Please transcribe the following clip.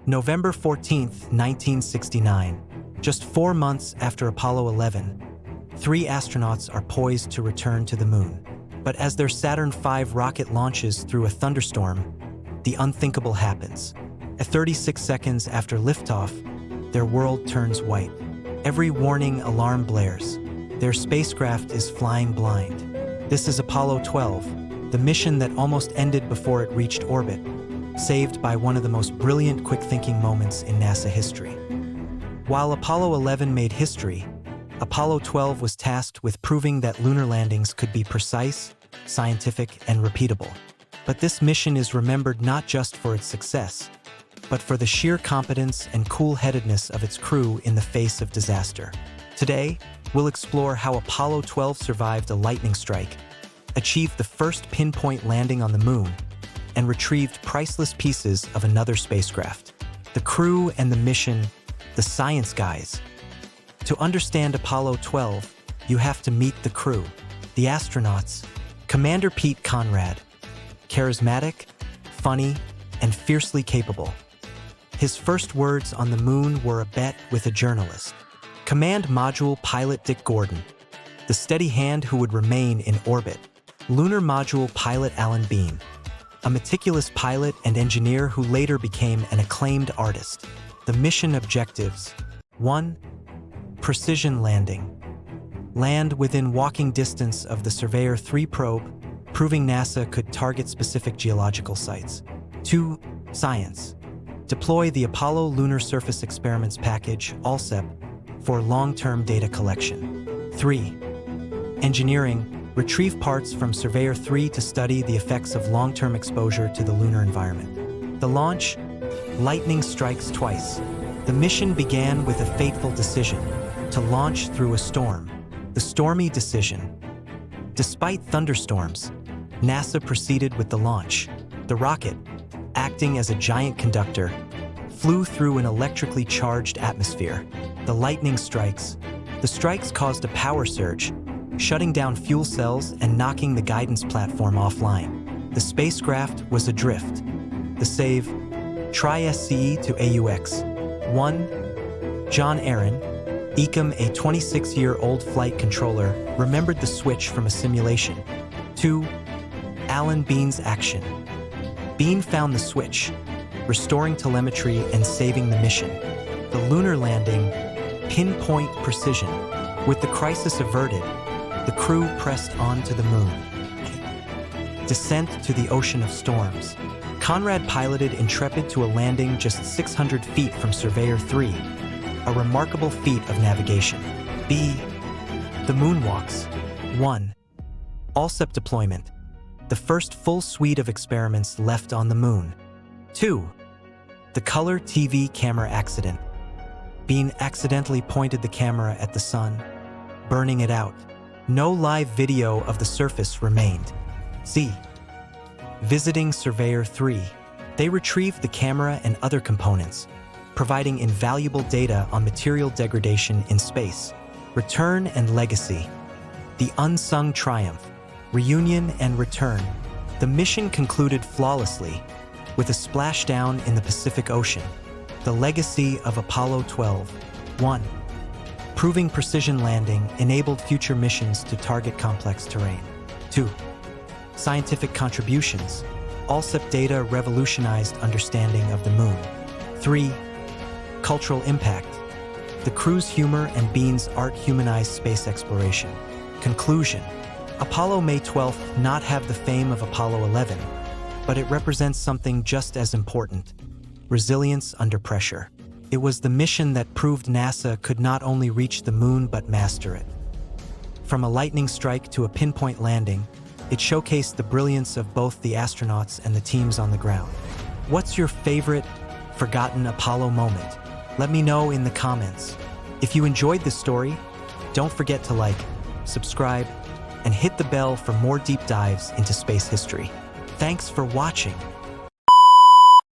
November 14, 1969, just 4 months after Apollo 11, 3 astronauts are poised to return to the moon. But as their Saturn V rocket launches through a thunderstorm, the unthinkable happens. At 36 seconds after liftoff, their world turns white. Every warning alarm blares. Their spacecraft is flying blind. This is Apollo 12, the mission that almost ended before it reached orbit, saved by one of the most brilliant quick-thinking moments in NASA history. While Apollo 11 made history, Apollo 12 was tasked with proving that lunar landings could be precise, scientific, and repeatable. But this mission is remembered not just for its success, but for the sheer competence and cool-headedness of its crew in the face of disaster. Today, we'll explore how Apollo 12 survived a lightning strike, achieved the first pinpoint landing on the moon, and retrieved priceless pieces of another spacecraft. The crew and the mission, the science guys. To understand Apollo 12, you have to meet the crew, the astronauts. Commander Pete Conrad, charismatic, funny, and fiercely capable. His first words on the moon were a bet with a journalist. Command Module pilot Dick Gordon, the steady hand who would remain in orbit. Lunar Module pilot Alan Bean, a meticulous pilot and engineer who later became an acclaimed artist. The mission objectives: 1. Precision landing. Land within walking distance of the Surveyor 3 probe, proving NASA could target specific geological sites. 2. Science. Deploy the Apollo Lunar Surface Experiments Package, ALSEP, for long-term data collection. 3. Engineering. Retrieve parts from Surveyor 3 to study the effects of long-term exposure to the lunar environment. The launch. Lightning strikes twice. The mission began with a fateful decision: to launch through a storm. The stormy decision. Despite thunderstorms, NASA proceeded with the launch. The rocket, acting as a giant conductor, flew through an electrically charged atmosphere. The lightning strikes. The strikes caused a power surge, shutting down fuel cells and knocking the guidance platform offline. The spacecraft was adrift. The save. Try SCE to AUX. 1. John Aaron, Ecom, a 26-year-old flight controller, remembered the switch from a simulation. 2. Alan Bean's action. Bean found the switch, restoring telemetry and saving the mission. The lunar landing, pinpoint precision. With the crisis averted, the crew pressed on to the moon. Descent to the ocean of storms. Conrad piloted Intrepid to a landing just 600 feet from Surveyor 3, a remarkable feat of navigation. B. The Moonwalks. 1. ALSEP deployment, the first full suite of experiments left on the moon. 2. The color TV camera accident. Bean accidentally pointed the camera at the sun, burning it out. No live video of the surface remained. C. Visiting Surveyor 3. They retrieved the camera and other components, providing invaluable data on material degradation in space. Return and legacy. The unsung triumph. Reunion and return. The mission concluded flawlessly, with a splashdown in the Pacific Ocean. The legacy of Apollo 12. 1. Proving precision landing enabled future missions to target complex terrain. 2. Scientific contributions. ALSEP data revolutionized understanding of the moon. 3. Cultural impact. The crew's humor and Bean's art humanized space exploration. Conclusion. Apollo may 12 not have the fame of Apollo 11, but it represents something just as important: resilience under pressure. It was the mission that proved NASA could not only reach the moon but master it. From a lightning strike to a pinpoint landing, it showcased the brilliance of both the astronauts and the teams on the ground. What's your favorite forgotten Apollo moment? Let me know in the comments. If you enjoyed this story, don't forget to like, subscribe, and hit the bell for more deep dives into space history. Thanks for watching.